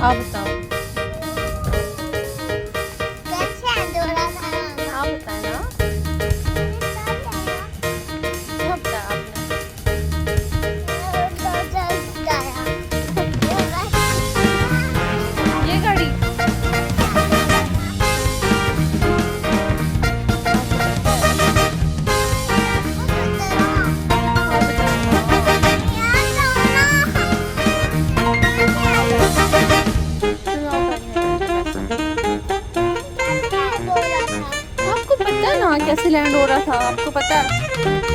आप बताओ। कैसे डोरा था? आप बताए ना, क्या बताया आपने? ये गाड़ी आपको पता है ना कैसे लैंड हो रहा था, आपको पता है?